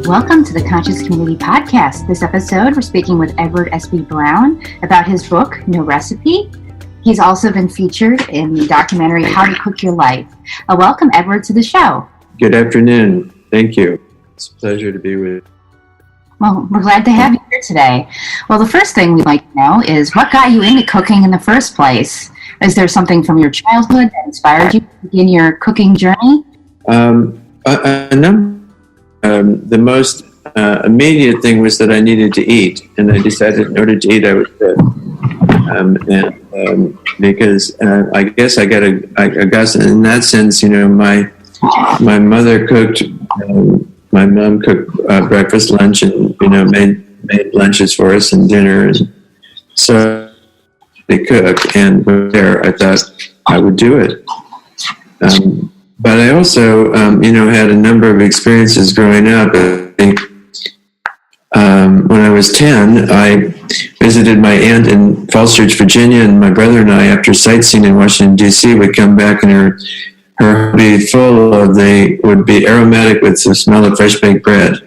Welcome to the Conscious Community Podcast. This episode, we're speaking with Espe Brown about his book, No Recipe. He's also been featured in the documentary, How to Cook Your Life. Welcome, Edward, to the show. Good afternoon. Thank you. It's a pleasure to be with you. Well, we're glad to have you here today. Well, the first thing we'd like to know is what got you into cooking in the first place? Is there something from your childhood that inspired you to begin your cooking journey? The most immediate thing was that I needed to eat, and I decided in order to eat, I would cook. Because I guess I got in that sense, you know, my mother cooked, my mom cooked breakfast, lunch, and made lunches for us and dinner, and so they cook. And there, I thought I would do it. But I also, had a number of experiences growing up. I think when I was 10, I visited my aunt in Falls Church, Virginia, and my brother and I, after sightseeing in Washington, D.C., would come back, and her would be full of, they would be aromatic with the smell of fresh baked bread.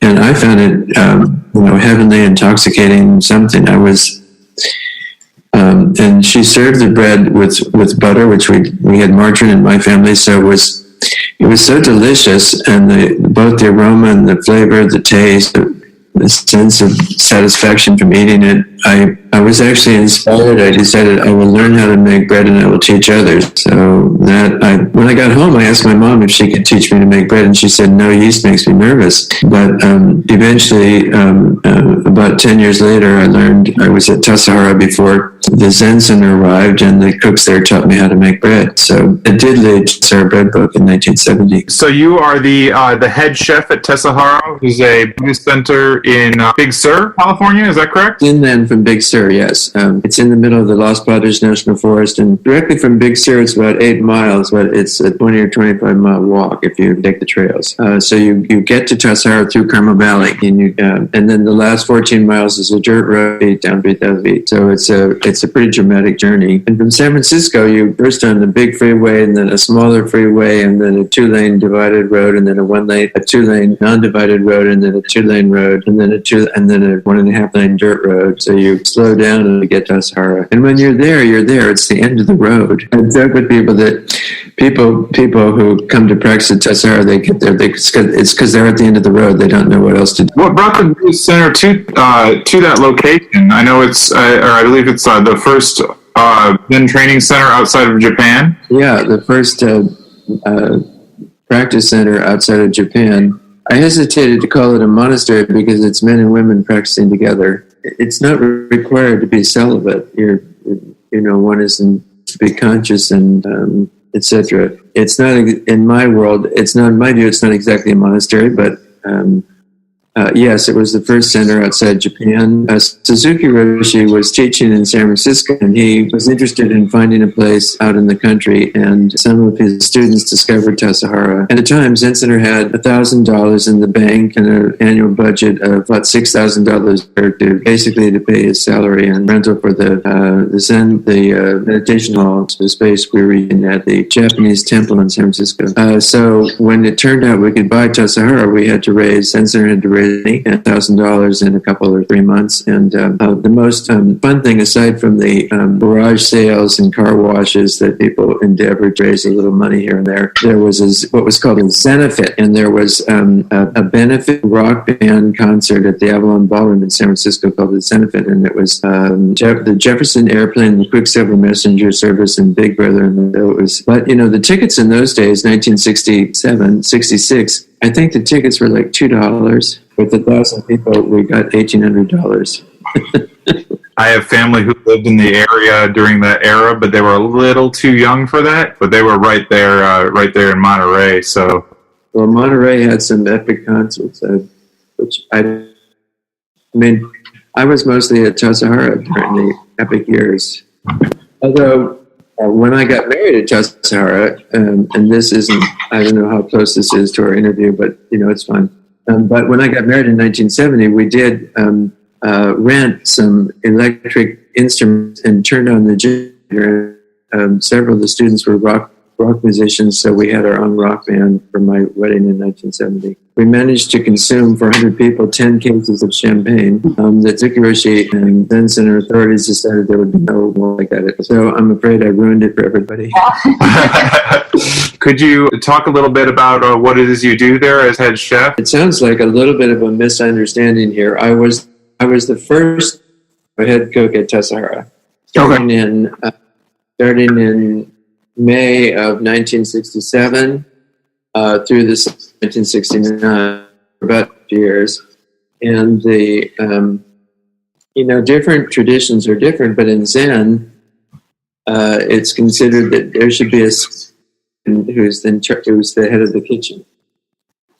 And I found it, heavenly, intoxicating, something. And she served the bread with butter, which we had margarine in my family, so it was so delicious, and both the aroma and the flavor, the taste, the sense of satisfaction from eating it. I was actually inspired. I decided I will learn how to make bread and I will teach others. So when I got home, I asked my mom if she could teach me to make bread, and she said, no, yeast makes me nervous. But eventually, about 10 years later, I learned. I was at Tassajara before the Zen Center arrived, and the cooks there taught me how to make bread. So it did lead to Tassajara Bread Book in 1970. So you are the head chef at Tassajara, who's a Buddhist center in Big Sur, California. Is that correct? Inland from Big Sur, yes. It's in the middle of the Los Padres National Forest, and directly from Big Sur, it's about 8 miles, but it's a 20 or 25 mile walk if you take the trails. So you get to Tassajara through Carmel Valley, and then the last 14 miles is a dirt road down 3,000 feet. So it's a pretty dramatic journey. And from San Francisco, you first on the big freeway, and then a smaller freeway, and then a 2-lane divided road, and then a 2-lane non-divided road, and then a 2-lane road, and then a 1.5 lane dirt road. So you slow down and you get to Tassajara. And when you're there. It's the end of the road. I joke with people that people who come to practice at Tassajara, they get there. It's because they're at the end of the road. They don't know what else to do. What brought the Buddhist center to that location? I know it's, or I believe it's the first Zen training center outside of Japan. Yeah, the first practice center outside of Japan. I hesitated to call it a monastery because it's men and women practicing together. It's not required to be celibate. One isn't to be conscious and etc. It's not in my world. It's not in my view. It's not exactly a monastery, but yes, it was the first center outside Japan. Suzuki Roshi was teaching in San Francisco, and he was interested in finding a place out in the country, and some of his students discovered Tassajara. At the time, Zen Center had $1,000 in the bank and an annual budget of about $6,000 to pay his salary and rental for the meditation hall, the space we were in at the Japanese temple in San Francisco. So when it turned out we could buy Tassajara, Zen Center had to raise $1,000 in a couple or 3 months. And the most fun thing, aside from the garage sales and car washes that people endeavored to raise a little money here and there was what was called a Zenefit, and there was a benefit rock band concert at the Avalon Ballroom in San Francisco called the Zenefit, and it was the Jefferson Airplane, the Quicksilver Messenger Service, and Big Brother. And but the tickets in those days, 1967, 66, I think the tickets were like $2. With 1,000 people, we got $1,800. I have family who lived in the area during that era, but they were a little too young for that. But they were right there in Monterey. So, well, Monterey had some epic concerts, which I was mostly at Tassajara during the epic years. Although when I got married at Tassajara, and this isn't, I don't know how close this is to our interview, but it's fun. But when I got married in 1970, we did rent some electric instruments and turned on the generator. Several of the students were rock musicians, so we had our own rock band for my wedding in 1970. we managed to consume for 100 people 10 cases of champagne. The Zukiroshi and Zen Center authorities decided there would be no more like that. So I'm afraid I ruined it for everybody. Could you talk a little bit about what it is you do there as head chef? It sounds like a little bit of a misunderstanding here. I was the first head cook at Tassajara, starting in May of 1967 through this 1969, about years. And the different traditions are different, but in Zen, it's considered that there should be who's the head of the kitchen.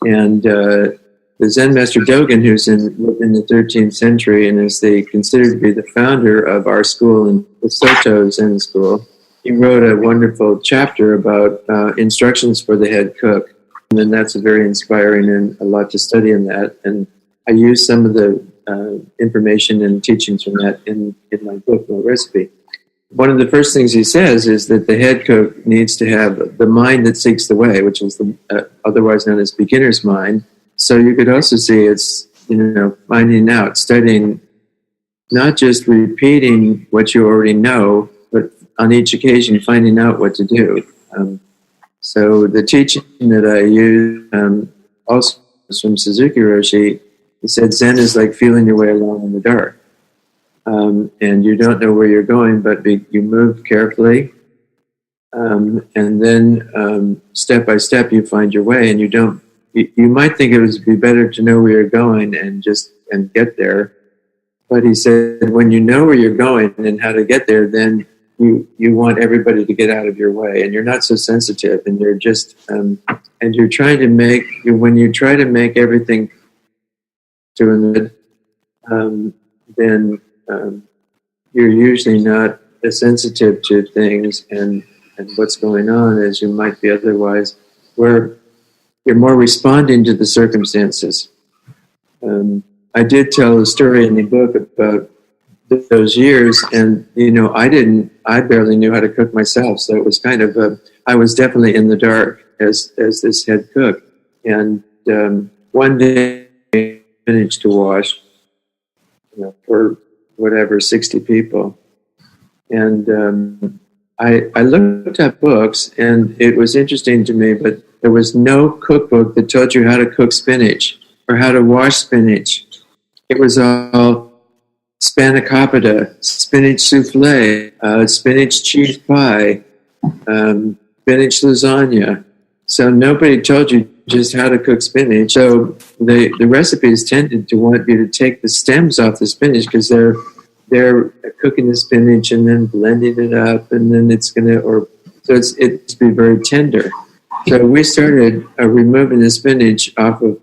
And the Zen Master Dogen, who's in the 13th century and is considered to be the founder of our school, in the Soto Zen school, he wrote a wonderful chapter about instructions for the head cook. And then that's very inspiring and a lot to study in that. And I use some of the information and teachings from that in my book, No Recipe. One of the first things he says is that the head cook needs to have the mind that seeks the way, which is otherwise known as beginner's mind. So you could also see it's, finding out, studying, not just repeating what you already know, but on each occasion finding out what to do. So the teaching that I use also is from Suzuki Roshi. He said Zen is like feeling your way along in the dark. And you don't know where you're going, but you move carefully. And then step by step you find your way, and you might think it would be better to know where you're going and get there. But he said, when you know where you're going and how to get there, then you want everybody to get out of your way, and you're not so sensitive, and you're just, and you're trying to when you try to make everything to then you're usually not as sensitive to things and what's going on as you might be otherwise, where you're more responding to the circumstances. I did tell a story in the book about those years, and I barely knew how to cook myself, so it was kind of I was definitely in the dark as this head cook. And one day I finished to wash for 60 people, and I looked at books, and it was interesting to me, but there was no cookbook that told you how to cook spinach or how to wash spinach. It was all spanakopita, spinach souffle, spinach cheese pie, spinach lasagna. So nobody told you just how to cook spinach. So the recipes tended to want you to take the stems off the spinach because they're cooking the spinach and then blending it up, and then it's to be very tender. So we started removing the spinach off of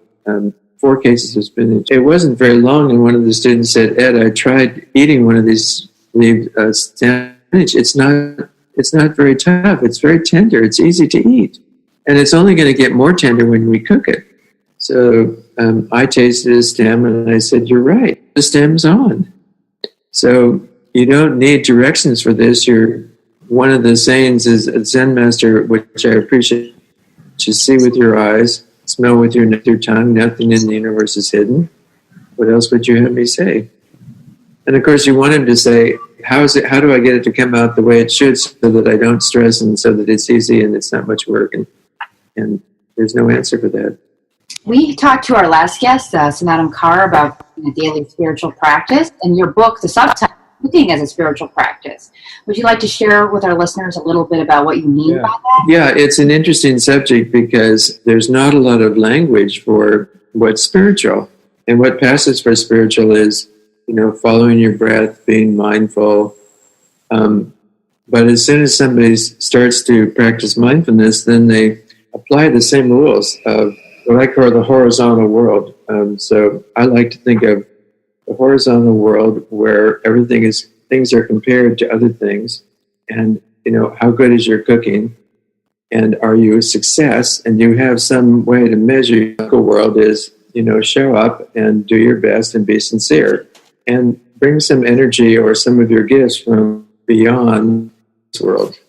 4 cases of spinach. It wasn't very long, and one of the students said, "Ed, I tried eating one of these spinach. It's not very tough. It's very tender. It's easy to eat, and it's only going to get more tender when we cook it." So I tasted a stem, and I said, "You're right. The stem's on." So you don't need directions for this. One of the sayings is a Zen Master, which I appreciate, which is see with your eyes, smell with your tongue, nothing in the universe is hidden. What else would you have me say? And of course you want him to say, how do I get it to come out the way it should so that I don't stress and so that it's easy and it's not much work? And there's no answer for that. We talked to our last guest, Sanattam Kaur, about a daily spiritual practice, and your book, the subtitle, Cooking as a Spiritual Practice. Would you like to share with our listeners a little bit about what you mean by that? Yeah, it's an interesting subject because there's not a lot of language for what's spiritual. And what passes for spiritual is, following your breath, being mindful. But as soon as somebody starts to practice mindfulness, then they apply the same rules of what I call the horizontal world. So I like to think of the horizontal world where things are compared to other things, and how good is your cooking, and are you a success, and you have some way to measure. The world is show up and do your best and be sincere and bring some energy or some of your gifts from beyond this world.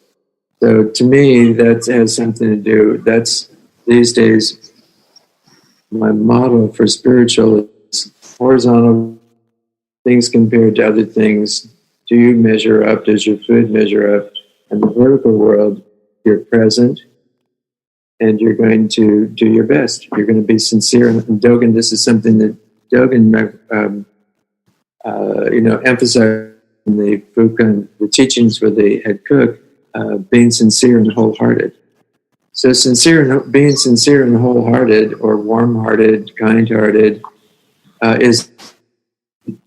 So to me that has something to do, that's these days my model for spiritual is horizontal things compared to other things. Do you measure up? Does your food measure up? And the vertical world, you're present, and you're going to do your best. You're going to be sincere. And Dogen, this is something that Dogen, emphasized in the Fukan, the teachings for the head cook, being sincere and wholehearted. So being sincere and wholehearted, or warm-hearted, kind-hearted, is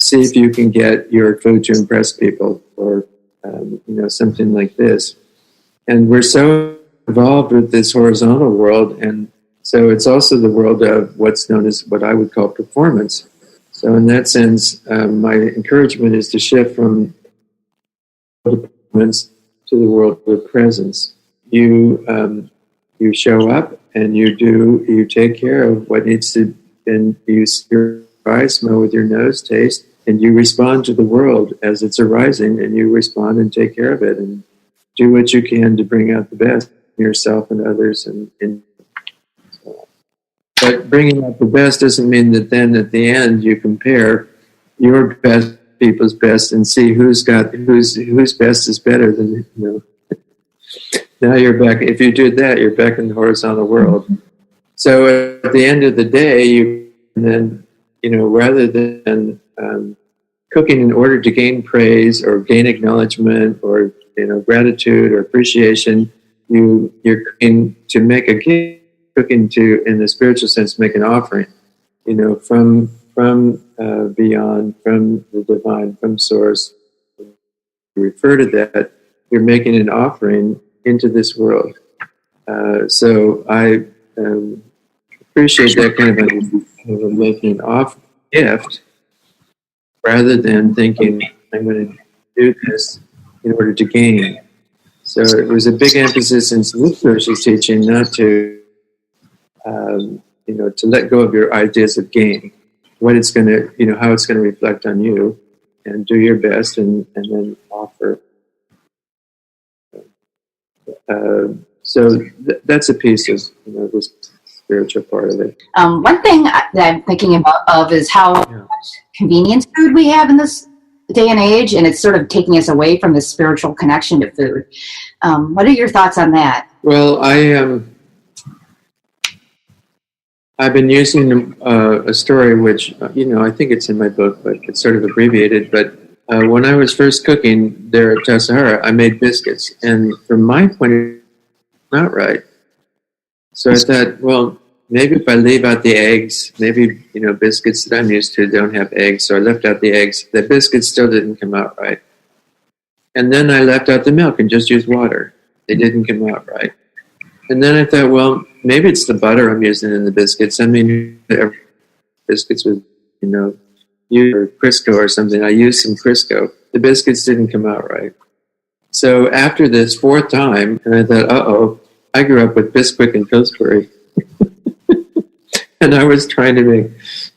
see if you can get your food to impress people, or something like this. And we're so involved with this horizontal world, and so it's also the world of what's known as what I would call performance. So in that sense, my encouragement is to shift from performance to the world of presence. You show up and you take care of what needs to, and you your eyes, smell with your nose, taste, and you respond to the world as it's arising, and you respond and take care of it, and do what you can to bring out the best in yourself and others. But bringing out the best doesn't mean that then at the end you compare your best, people's best, and see whose best is better than Now you're back. If you do that, you're back in the horizontal world. So at the end of the day, you then rather than cooking in order to gain praise or gain acknowledgement or gratitude or appreciation, you're cooking to make a gift. Cooking to, in the spiritual sense, make an offering, from beyond, from the divine, from source. You refer to that, you're making an offering into this world. So I appreciate that kind of making an gift, rather than thinking I'm going to do this in order to gain. So it was a big emphasis in Schluter's teaching not to to let go of your ideas of gain, what it's going to, how it's going to reflect on you, and do your best, and then offer. That's a piece of this spiritual part of it. One thing that I'm thinking of is how much convenience food we have in this day and age, and it's sort of taking us away from the spiritual connection to food. What are your thoughts on that? Well, I've been using a story which, I think it's in my book, but it's sort of abbreviated. But when I was first cooking there at Tassajara, I made biscuits. And from my point of view, not right. So I thought, well, maybe if I leave out the eggs, maybe, biscuits that I'm used to don't have eggs. So I left out the eggs. The biscuits still didn't come out right. And then I left out the milk and just used water. They didn't come out right. And then I thought, well, maybe it's the butter I'm using in the biscuits. I mean, biscuits with, or Crisco or something. I used some Crisco. The biscuits didn't come out right. So after this fourth time, and I thought, I grew up with Bisquick and Pillsbury. And I was trying to make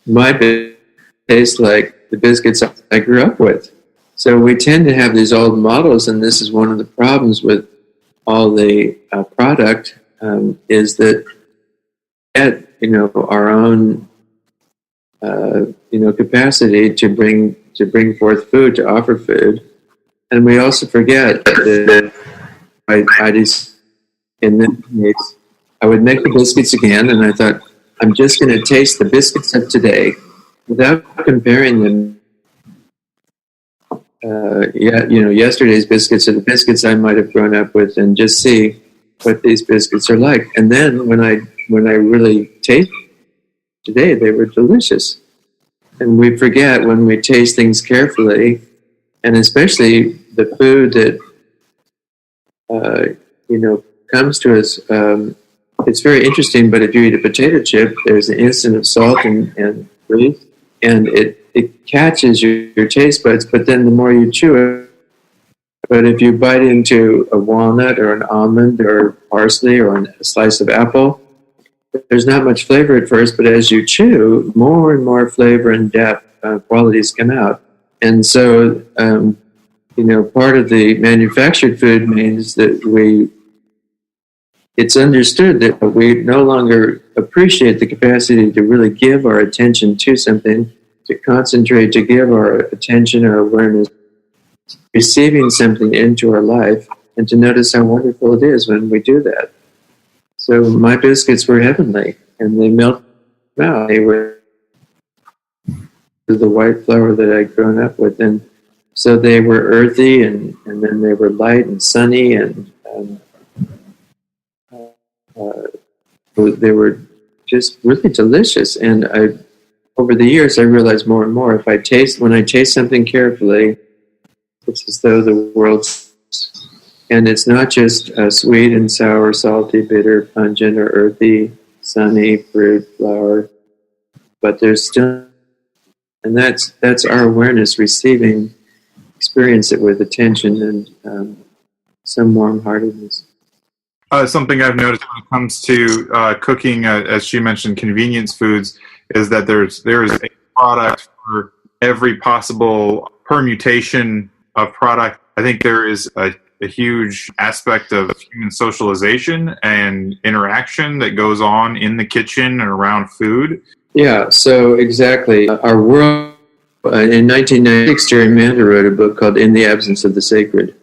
my biscuits taste like the biscuits I grew up with. So we tend to have these old models, and this is one of the problems with all the product, is that at our own capacity to bring forth food, to offer food, and we also forget that in this case, I would make the biscuits again, and I thought, I'm just going to taste the biscuits of today without comparing them. Yesterday's biscuits are the biscuits I might have grown up with, and just see what these biscuits are like. And then when I really taste today, they were delicious. And we forget when we taste things carefully, and especially the food that comes to us. It's very interesting. But if you eat a potato chip, there's an instant of salt and grease, and it catches your taste buds. But then the more you chew it, but if you bite into a walnut or an almond or parsley or a slice of apple, there's not much flavor at first, but as you chew, more and more flavor and depth qualities come out. And so, part of the manufactured food means that we it's understood that we no longer appreciate the capacity to really give our attention to something, to concentrate, to give our attention, our awareness, receiving something into our life, and to notice how wonderful it is when we do that. So my biscuits were heavenly, and they melted out. They were the white flour that I'd grown up with, and so they were earthy, and then they were light and sunny, and they were just really delicious. And over the years, I realized more and more, when I taste something carefully, it's as though the world's, and it's not just sweet and sour, salty, bitter, pungent, or earthy, sunny, fruit, flour, but there's still, and that's our awareness receiving, experience it with attention and some warm-heartedness. Something I've noticed when it comes to cooking, as she mentioned, convenience foods, is that there is a product for every possible permutation of product. I think there is a huge aspect of human socialization and interaction that goes on in the kitchen and around food. Yeah, so exactly. Our world, in 1996, Jerry Manter wrote a book called In the Absence of the Sacred.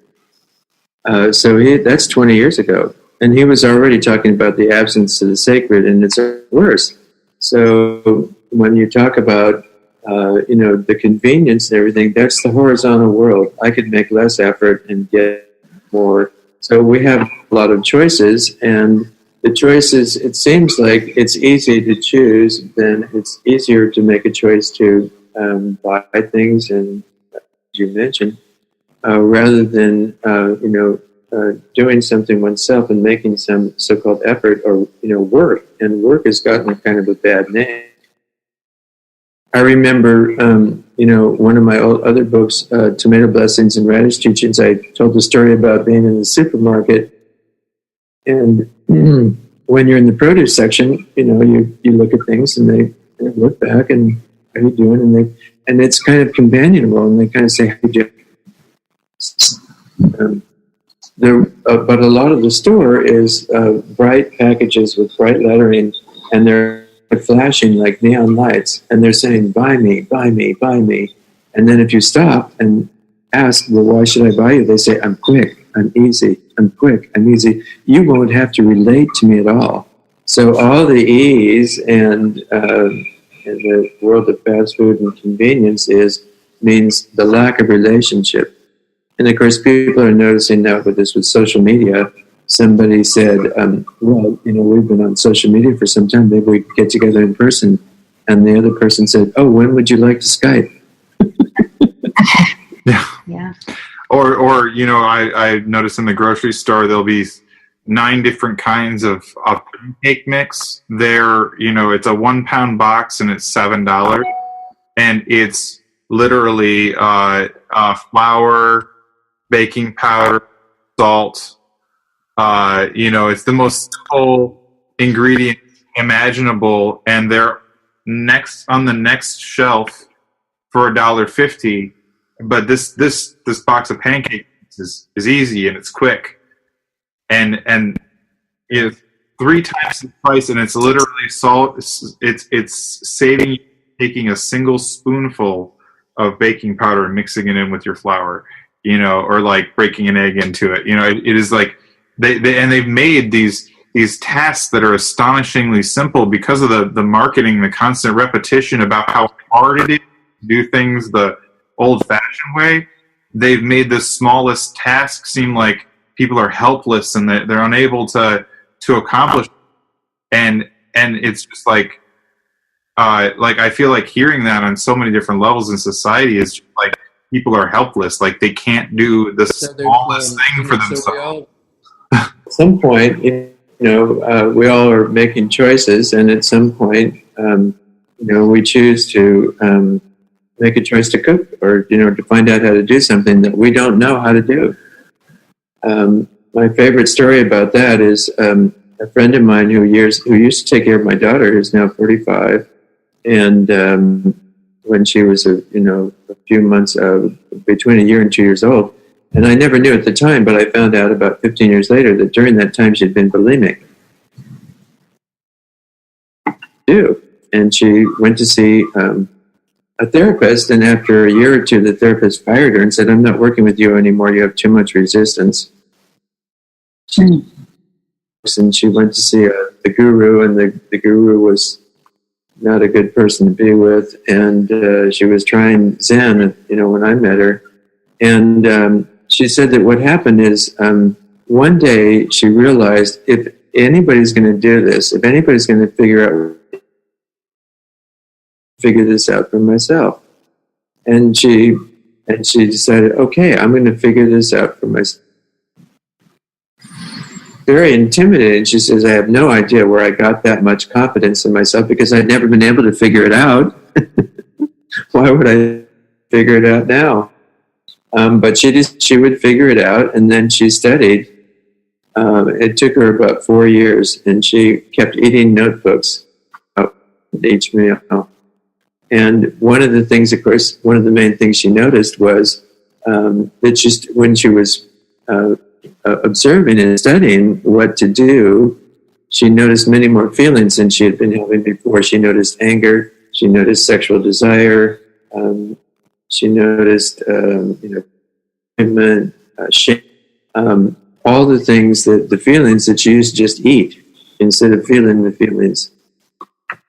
That's 20 years ago. And he was already talking about the absence of the sacred, and it's worse. So when you talk about, the convenience and everything, that's the horizontal world. I could make less effort and get more. So we have a lot of choices, and the choices, it seems like it's easy to choose, then it's easier to make a choice to buy things, and as you mentioned, rather than, doing something oneself and making some so-called effort or, work. And work has gotten kind of a bad name. I remember, one of my other books, Tomato Blessings and Radish Teachings, I told the story about being in the supermarket. And when you're in the produce section, you look at things and they look back and how are you doing? And it's kind of companionable, and they kind of say, how you doing? But a lot of the store is bright packages with bright lettering, and they're flashing like neon lights, and they're saying, buy me, buy me, buy me. And then if you stop and ask, well, why should I buy you? They say, I'm quick, I'm easy, I'm quick, I'm easy. You won't have to relate to me at all. So all the ease and in the world of fast food and convenience means the lack of relationship. And of course, people are noticing now with social media. Somebody said, we've been on social media for some time. Maybe we could get together in person. And the other person said, oh, when would you like to Skype? Yeah. Or I noticed in the grocery store, there'll be 9 different kinds of pancake mix. It's a 1 pound box and it's $7. And it's literally flour, baking powder, salt. It's the most simple ingredient imaginable, and they're on the next shelf for $1.50. But this box of pancakes is easy and it's quick, and it's 3 times the price, and it's literally salt. It's saving you taking a single spoonful of baking powder and mixing it in with your flour. Or like breaking an egg into it. It is like they've made these tasks that are astonishingly simple because of the marketing, the constant repetition about how hard it is to do things the old-fashioned way. They've made the smallest task seem like people are helpless and they're unable to accomplish. And it's just like I feel like hearing that on so many different levels in society is just like, people are helpless, like they can't do the smallest thing for themselves. At some point, we all are making choices, and at some point, we choose to make a choice to cook, or to find out how to do something that we don't know how to do. My favorite story about that is a friend of mine who used to take care of my daughter, who's now 45, and when she was a few months, between 1 year and 2 years old. And I never knew at the time, but I found out about 15 years later that during that time she'd been bulimic. do. And she went to see a therapist, and after a year or two, the therapist fired her and said, "I'm not working with you anymore. You have too much resistance." And she went to see the guru, and the guru was not a good person to be with. And she was trying Zen, when I met her. And she said that what happened is one day she realized, if anybody's going to do this, if anybody's going to figure this out for myself. And she decided, okay, I'm going to figure this out for myself. Very intimidating. She says, I have no idea where I got that much confidence in myself because I'd never been able to figure it out. Why would I figure it out now? But she would figure it out, and then she studied. It took her about 4 years, and she kept eating notebooks each meal. And one of the things, of course, one of the main things she noticed was that just when she was observing and studying what to do, she noticed many more feelings than she had been having before. She noticed anger. She noticed sexual desire. She noticed, shame. All the things the feelings that she used to just eat instead of feeling the feelings.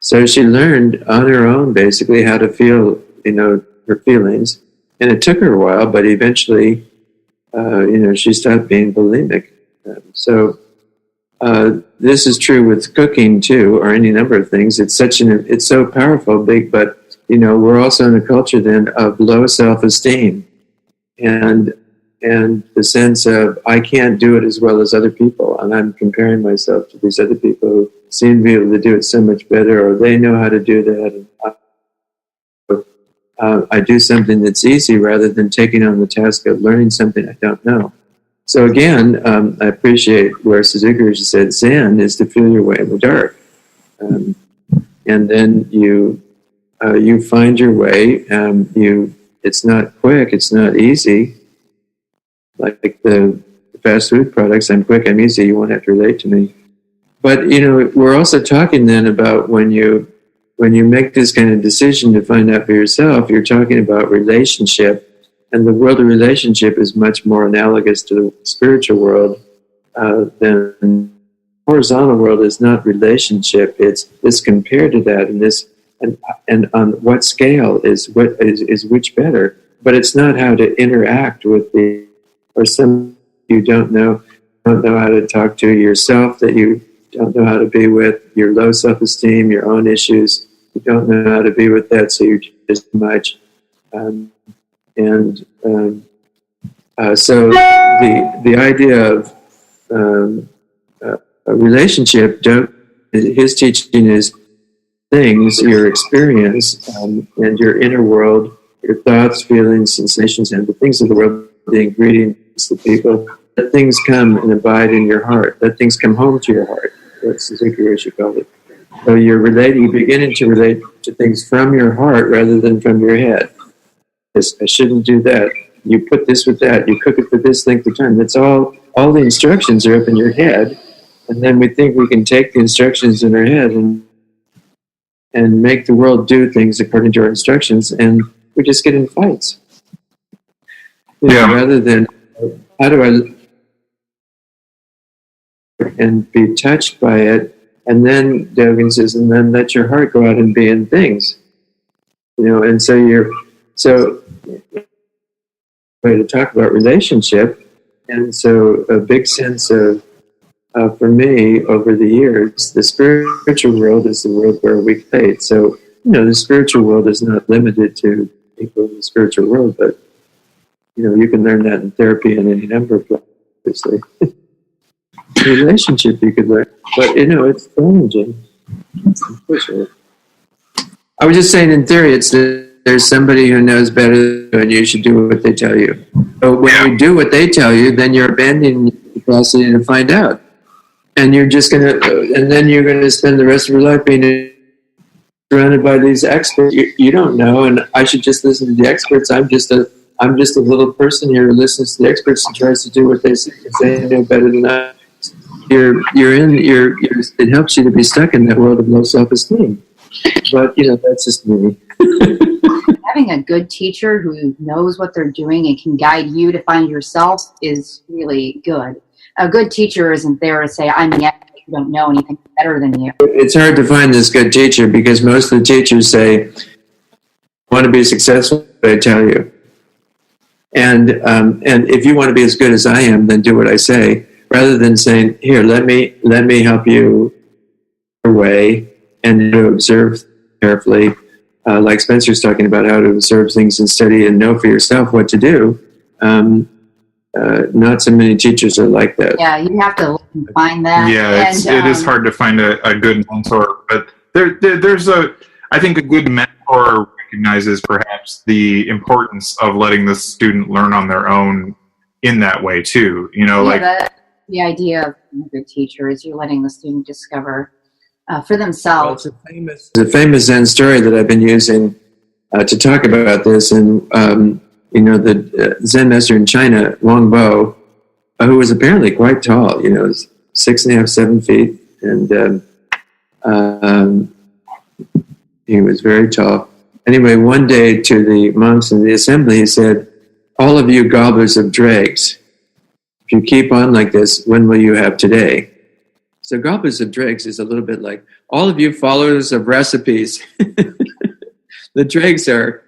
So she learned on her own, basically, how to feel, her feelings. And it took her a while, but eventually, she stopped being bulimic. So this is true with cooking too, or any number of things. It's so powerful, big, but we're also in a culture then of low self-esteem, and the sense of I can't do it as well as other people, and I'm comparing myself to these other people who seem to be able to do it so much better, or they know how to do that. And I do something that's easy rather than taking on the task of learning something I don't know. So again, I appreciate where Suzuki said Zen is to feel your way in the dark. And then you find your way. It's not quick, it's not easy. Like the fast food products, I'm quick, I'm easy, you won't have to relate to me. But, we're also talking then about when you make this kind of decision to find out for yourself, you're talking about relationship. And the world of relationship is much more analogous to the spiritual world than the horizontal world is not relationship. It's compared to that, and on what scale is which better. But it's not how to interact with or some you don't know how to talk to yourself, that you don't know how to be with, your low self-esteem, your own issues. You don't know how to be with that, so you just much. So the idea of a relationship, his teaching is things, your experience, and your inner world, your thoughts, feelings, sensations, and the things of the world, the ingredients, the people, let things come and abide in your heart. Let things come home to your heart. That's Suzuki Roshi called it. So you're beginning to relate to things from your heart rather than from your head. I shouldn't do that. You put this with that. You cook it for this length of time. That's all the instructions are up in your head. And then we think we can take the instructions in our head and make the world do things according to our instructions, and we just get in fights. Rather than, how do I and be touched by it, and then Dogen says, and then let your heart go out and be in things. And so way to talk about relationship, and so a big sense of for me over the years, the spiritual world is the world where we played. So the spiritual world is not limited to people in the spiritual world, but you can learn that in therapy and any number of places. Obviously, relationship you could learn, but it's challenging. I was just saying, in theory, it's there's somebody who knows better, and you should do what they tell you. But when you do what they tell you, then you're abandoning the capacity to find out, and you're then you're gonna spend the rest of your life being surrounded by these experts you don't know, and I should just listen to the experts. I'm just a little person here who listens to the experts and tries to do what they say because they know better than I. It helps you to be stuck in that world of low self-esteem. But, that's just me. Having a good teacher who knows what they're doing and can guide you to find yourself is really good. A good teacher isn't there to say, I'm the expert, you don't know anything better than you. It's hard to find this good teacher because most of the teachers say, want to be successful, I tell you. And if you want to be as good as I am, then do what I say, rather than saying, here, let me help you your way and to observe carefully. Like Spencer's talking about how to observe things and study and know for yourself what to do. Not so many teachers are like that. Yeah, you have to find that. Yeah, it is hard to find a good mentor, but there's I think a good mentor recognizes perhaps the importance of letting the student learn on their own in that way too. The idea of a good teacher is you're letting the student discover for themselves. Well, it's a famous Zen story that I've been using to talk about this, and the Zen Master in China, Wang Bo, who was apparently quite tall, 6.5, 7 feet, and he was very tall. Anyway, one day to the monks in the assembly, he said, all of you gobblers of dregs, if you keep on like this, when will you have today? So gobblers of dregs is a little bit like, all of you followers of recipes. The dregs are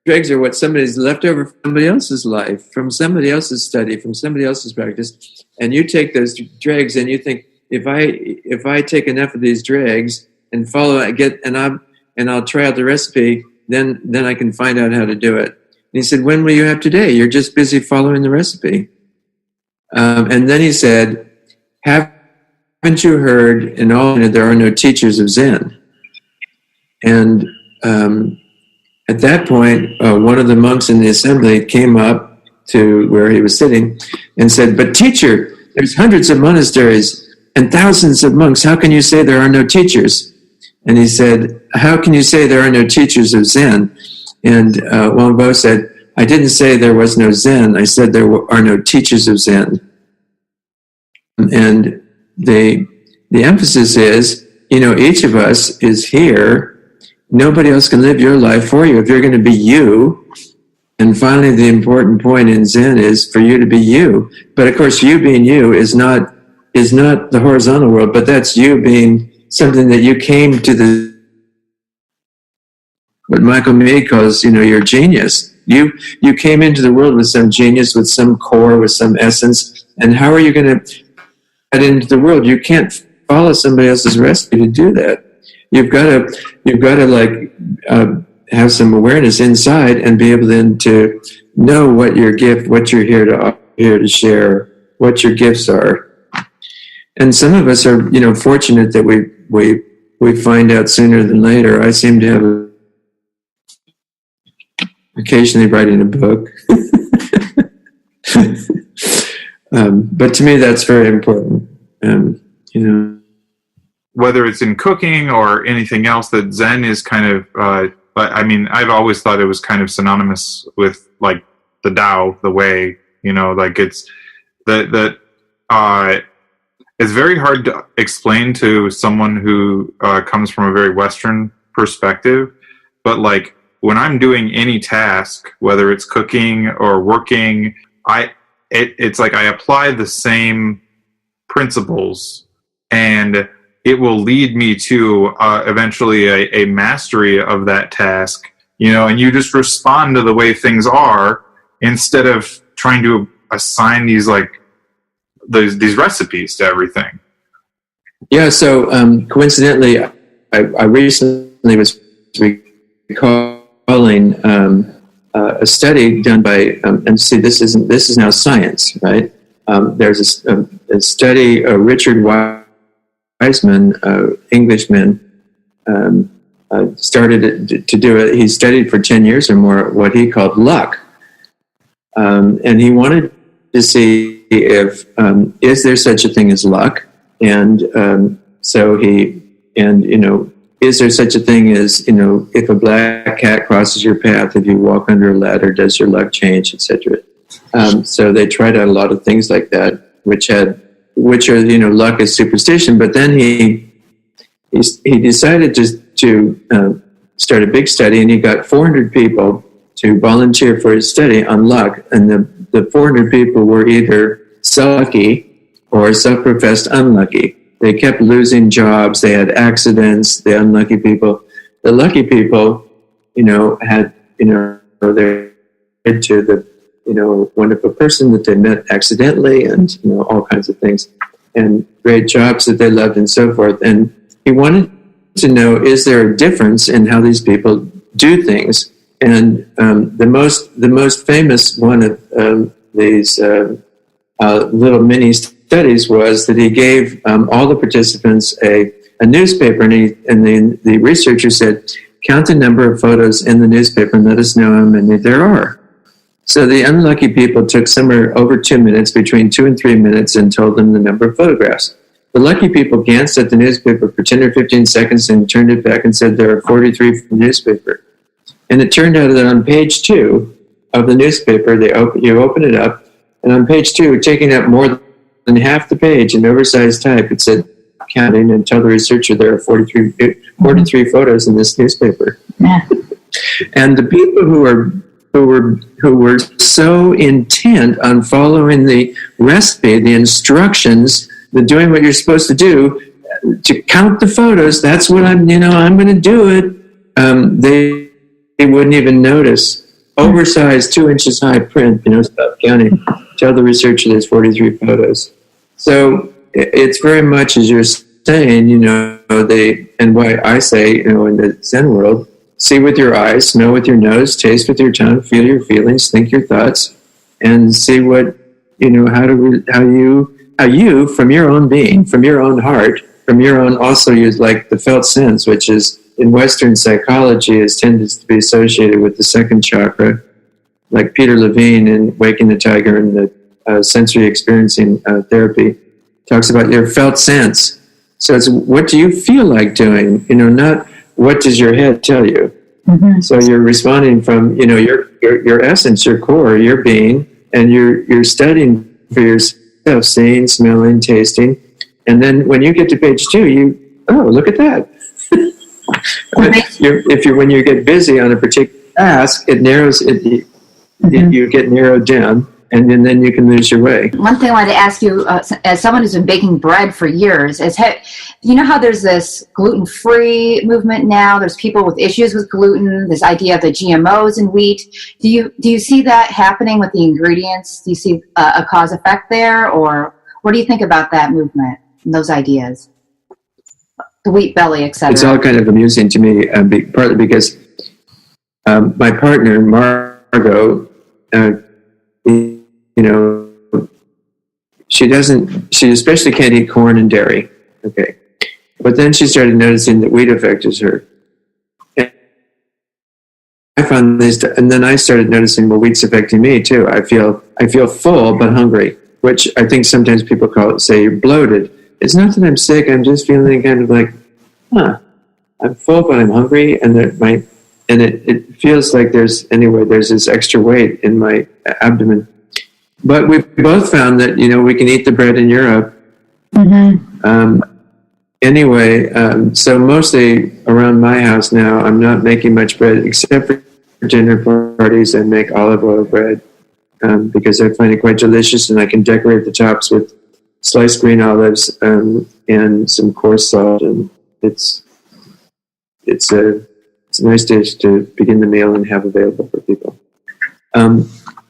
what somebody's left over from somebody else's life, from somebody else's study, from somebody else's practice. And you take those dregs and you think, if I take enough of these dregs and follow, I'll try out the recipe, then I can find out how to do it. And he said, when will you have today? You're just busy following the recipe. And then he said, haven't you heard in all there are no teachers of Zen? And at that point, one of the monks in the assembly came up to where he was sitting and said, but teacher, there's hundreds of monasteries and thousands of monks. How can you say there are no teachers? And he said, how can you say there are no teachers of Zen? And Wang Bo said, I didn't say there was no Zen. I said there are no teachers of Zen. And the emphasis is, each of us is here. Nobody else can live your life for you if you're going to be you. And finally, the important point in Zen is for you to be you. But of course, you being you is not the horizontal world, but that's you being something that you came to what Michael Meade calls, your genius. You came into the world with some genius, with some core, with some essence. And how are you going to get into the world? You can't follow somebody else's recipe to do that. You've got to have some awareness inside and be able then to know what your gift, what you're here to share, what your gifts are. And some of us are, fortunate that we find out sooner than later. I seem to have occasionally writing a book. But to me, that's very important. Whether it's in cooking or anything else, that Zen is kind of, I've always thought it was kind of synonymous with like the Tao, the way, it's it's very hard to explain to someone who comes from a very Western perspective, but like when I'm doing any task, whether it's cooking or working, it's like I apply the same principles and it will lead me to eventually a mastery of that task, and you just respond to the way things are instead of trying to assign these recipes to everything. Yeah, so coincidentally, I recently was recalling a study done by, and see, this is now science, right? There's a study, Richard Wiseman, Englishman, started to do it. He studied for 10 years or more what he called luck. And he wanted to see if, is there such a thing as luck? And is there such a thing as, if a black cat crosses your path, if you walk under a ladder, does your luck change, etc. So they tried out a lot of things like that, which are, luck is superstition. But then he decided to to start a big study, and he got 400 people to volunteer for his study on luck. And the 400 people were either lucky or self-professed unlucky. They kept losing jobs. They had accidents. The unlucky people. The lucky people, had, they're into the, wonderful person that they met accidentally, and, all kinds of things, and great jobs that they loved and so forth. And he wanted to know, is there a difference in how these people do things? And the most famous one of these little mini studies was that he gave all the participants a newspaper, and the researcher said, count the number of photos in the newspaper and let us know how many there are. So the unlucky people took somewhere over 2 minutes, between 2 and 3 minutes, and told them the number of photographs. The lucky people glanced at the newspaper for 10 or 15 seconds and turned it back and said there are 43 from the newspaper. And it turned out that on page 2 of the newspaper, you open it up, and on page 2, taking up more than half the page in oversized type, it said, counting, and tell the researcher there are 43 photos in this newspaper. Yeah. And the people who were so intent on following the recipe, the instructions, the doing what you're supposed to do, to count the photos, that's what I'm going to do it. They wouldn't even notice. Oversized 2 inches high print, stop counting. Tell the researcher there's 43 photos. So it's very much as you're saying, and why I say, in the Zen world, see with your eyes, smell with your nose, taste with your tongue, feel your feelings, think your thoughts, and see what, how you, from your own being, from your own heart, from your own, also use like the felt sense, which is in Western psychology is tended to be associated with the second chakra, like Peter Levine in Waking the Tiger and the sensory experiencing therapy talks about your felt sense. So it's what do you feel like doing, not what does your head tell you. Mm-hmm. So you're responding from, your essence, your core, your being, and you're studying for yourself, seeing, smelling, tasting. And then when you get to page 2, look at that. When you get busy on a particular task, it narrows it. You get narrowed down, and then you can lose your way. One thing I wanted to ask you, as someone who's been baking bread for years, is how there's this gluten-free movement now? There's people with issues with gluten. This idea of the GMOs in wheat. Do you see that happening with the ingredients? Do you see a cause effect there, or what do you think about that movement and those ideas? The wheat belly, etc. It's all kind of amusing to me, partly because my partner Margot, she especially can't eat corn and dairy. Okay, but then she started noticing that wheat affected her. And I found this, and then I started noticing, well, wheat's affecting me too. I feel full but hungry, which I think sometimes people say you're bloated. It's not that I'm sick. I'm just feeling kind of like, I'm full, but I'm hungry, and it feels like there's this extra weight in my abdomen. But we both found that we can eat the bread in Europe. Mm-hmm. So mostly around my house now, I'm not making much bread except for dinner parties. I make olive oil bread because I find it quite delicious, and I can decorate the tops with sliced green olives and some coarse salt, and it's a nice dish to begin the meal and have available for people.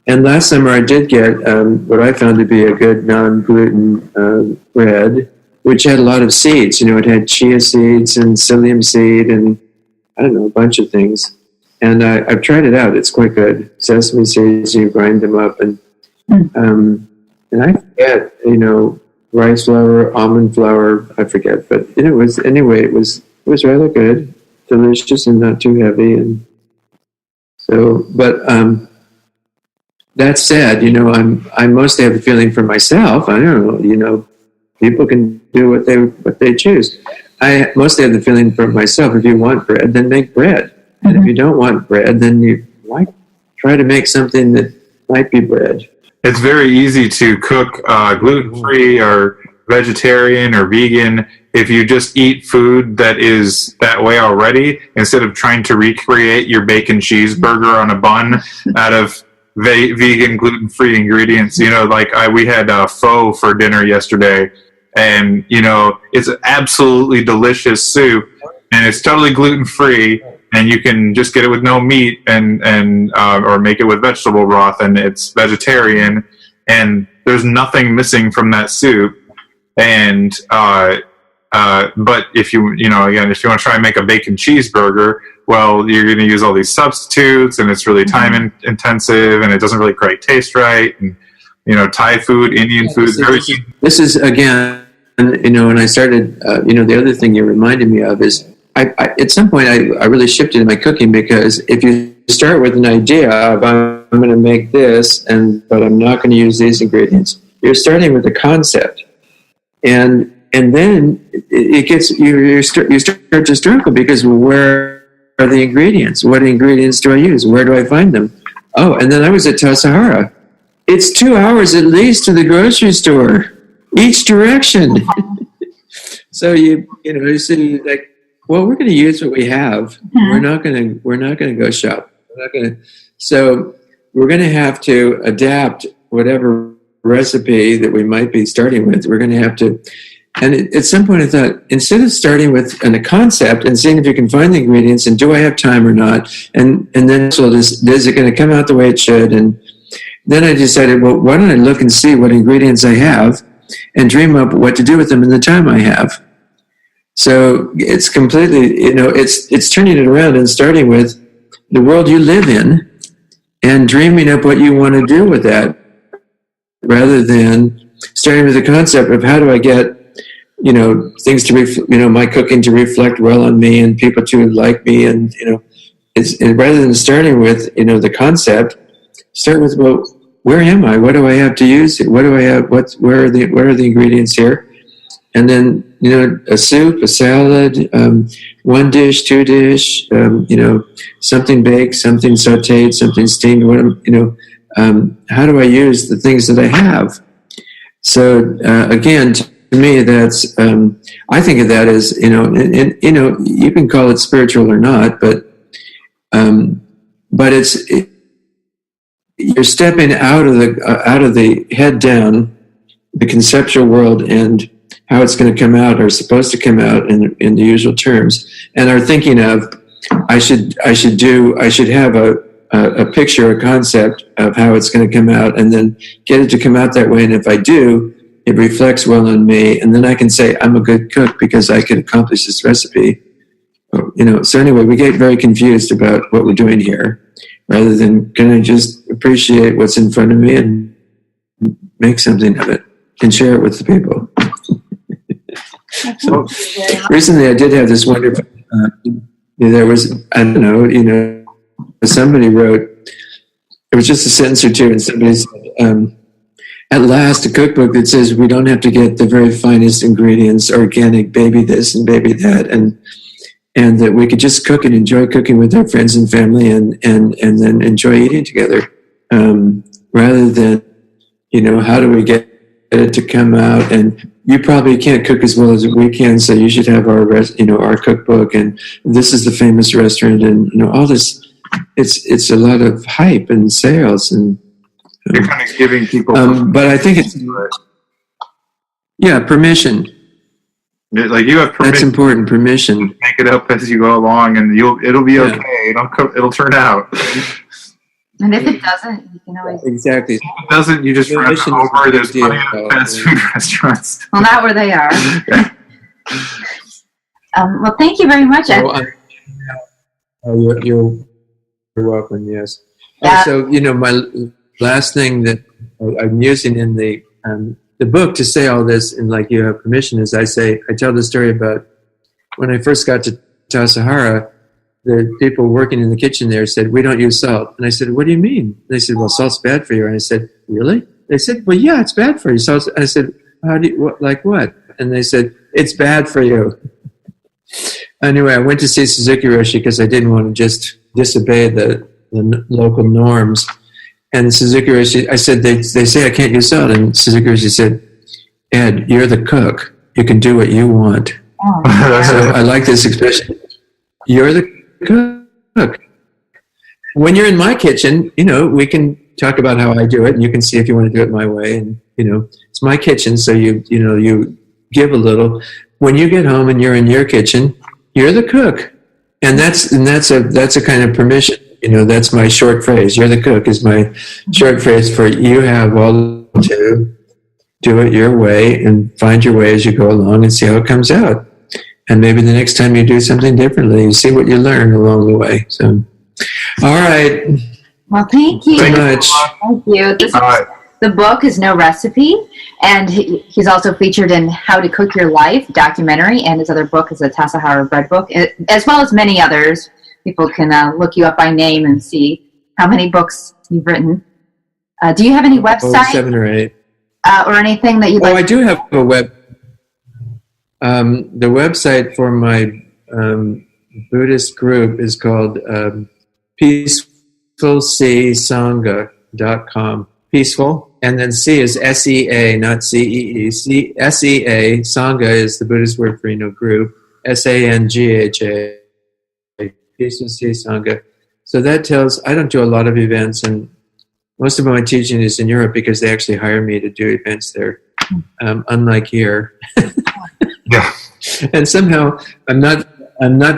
And last summer I did get what I found to be a good non-gluten bread, which had a lot of seeds. It had chia seeds and psyllium seed and I don't know, a bunch of things. And I've tried it out. It's quite good. Sesame seeds, you grind them up, and I forget, rice flour, almond flour, I forget, but it was rather good, delicious, and not too heavy. And so, but that said, I mostly have the feeling for myself. I don't know, people can do what they choose. I mostly have the feeling for myself. If you want bread, then make bread. Mm-hmm. And if you don't want bread, then why try to make something that might be bread? It's very easy to cook gluten-free or vegetarian or vegan, if you just eat food that is that way already, instead of trying to recreate your bacon cheeseburger on a bun out of vegan, gluten-free ingredients. You know, like we had pho for dinner yesterday, and, you know, it's absolutely delicious soup, and it's totally gluten-free, and you can just get it with no meat and or make it with vegetable broth, and it's vegetarian, and there's nothing missing from that soup. And but if you want to try and make a bacon cheeseburger, well, you're going to use all these substitutes, and it's really time intensive, and it doesn't really quite taste right. And, you know, Thai food, Indian food, everything. This is, again, you know, when I started, you know, the other thing you reminded me of is I at some point I really shifted in my cooking, because if you start with an idea of I'm going to make this, but I'm not going to use these ingredients, you're starting with a concept. And then it gets you start to struggle, because where are the ingredients? What ingredients do I use? Where do I find them? Oh, and then I was at Tassajara. It's 2 hours at least to the grocery store, each direction. So you say, like, well, we're going to use what we have. We're not going to go shop. So we're going to have to adapt whatever recipe that we might be starting with. We're going to have to. And at some point I thought, instead of starting with a concept and seeing if you can find the ingredients and do I have time or not, and then so is it going to come out the way it should? And then I decided, well, why don't I look and see what ingredients I have and dream up what to do with them in the time I have. So it's completely, you know, it's turning it around and starting with the world you live in and dreaming up what you want to do with that, rather than starting with the concept of how do I get, you know, things to my cooking to reflect well on me and people to like me, and, you know, and rather than starting with, you know, the concept, start with, well, where am I? What do I have to use? What do I have? Where are the ingredients here? And then, you know, a soup, a salad, one dish, two dish, you know, something baked, something sautéed, something steamed. How do I use the things that I have? So again, to me, that's I think of that as, you know, and you know, you can call it spiritual or not, but you're stepping out of the head down, the conceptual world, and how it's going to come out or supposed to come out in the usual terms, and are thinking of I should have a picture, a concept of how it's going to come out, and then get it to come out that way. And if I do, it reflects well on me, and then I can say I'm a good cook because I can accomplish this recipe. You know. So anyway, we get very confused about what we're doing here, rather than can I just appreciate what's in front of me and make something of it and share it with the people. So recently, I did have this wonderful. There was, I don't know, you know, somebody wrote. It was just a sentence or two, and somebody said, "At last, a cookbook that says we don't have to get the very finest ingredients, organic, baby this and baby that, and that we could just cook and enjoy cooking with our friends and family, and then enjoy eating together, rather than, you know, how do we get it to come out? And you probably can't cook as well as we can, so you should have our cookbook, and this is the famous restaurant, and, you know, all this. It's a lot of hype and sales, and you're kind of giving people. But I think it's permission. Like you have permission. That's important. Permission. Make it up as you go along, and it'll be okay. It'll turn out. And if it doesn't, you can always exactly. If it doesn't, you just run over. There's plenty of fast food restaurants. Well, not where they are. Well, thank you very much. You're welcome. Yes. Yeah. So, you know, my last thing that I'm using in the book to say all this, and like you have permission, is I tell the story about when I first got to Tassajara. The people working in the kitchen there said, "We don't use salt." And I said, "What do you mean?" They said, "Well, salt's bad for you." And I said, "Really?" They said, "Well, yeah, it's bad for you." So I said, "How do you, like what?" And they said, "It's bad for you." Anyway, I went to see Suzuki Roshi because I didn't want to just disobey the local norms. And Suzuki Roshi, I said, they say I can't use salt. And Suzuki Roshi said, Ed, you're the cook. You can do what you want. Oh. So I like this expression. You're the cook. When you're in my kitchen, we can talk about how I do it, and you can see if you want to do it my way. And it's my kitchen, so you give a little. When you get home and you're in your kitchen, you're the cook, and that's a kind of permission. That's my short phrase. You're the cook is my short phrase for you have all to do it your way and find your way as you go along and see how it comes out. And maybe the next time you do something differently, you see what you learn along the way. So, all right. Well, thank you so much. Thank you. The book is No Recipe, and he's also featured in How to Cook Your Life documentary, and his other book is the Tassajara Bread Book, as well as many others. People can look you up by name and see how many books you've written. Do you have any website? 7 or 8. Or anything that you'd like? Oh, I do have a web. The website for my Buddhist group is called peacefulcsangha.com. Peaceful, and then C is SEA, not CEE. SEA, Sangha is the Buddhist word for group. SANGHA, Peaceful C Sangha. So that tells. I don't do a lot of events, and most of my teaching is in Europe because they actually hire me to do events there. Unlike here. Yeah. And somehow I'm not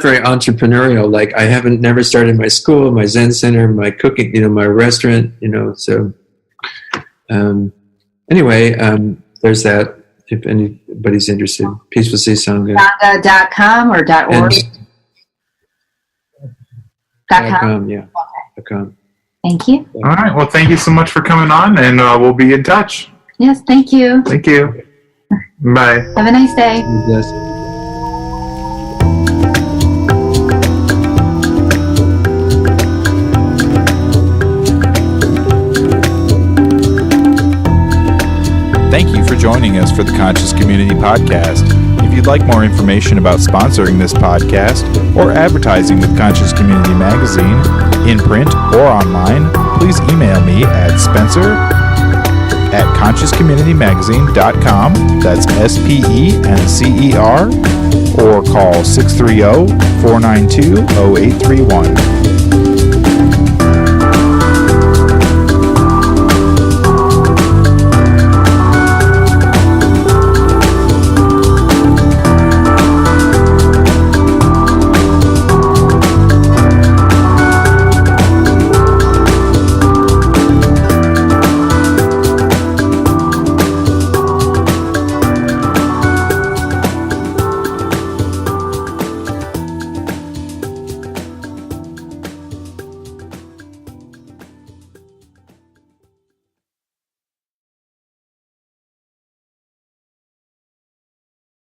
very entrepreneurial. Like I never started my school, my Zen center, my cooking, my restaurant, so anyway, there's that if anybody's interested. Peaceful Sea Sangha. Sangha.com or .org? .com, yeah. Okay. .com. Thank you. All right. Well, thank you so much for coming on, and we'll be in touch. Yes, thank you. Thank you. Bye. Have a nice day. Yes. Thank you for joining us for the Conscious Community Podcast. If you'd like more information about sponsoring this podcast or advertising with Conscious Community Magazine, in print or online, please email me at spencer@consciouscommunitymagazine.com. That's SPENCER, or call 630-492-0831.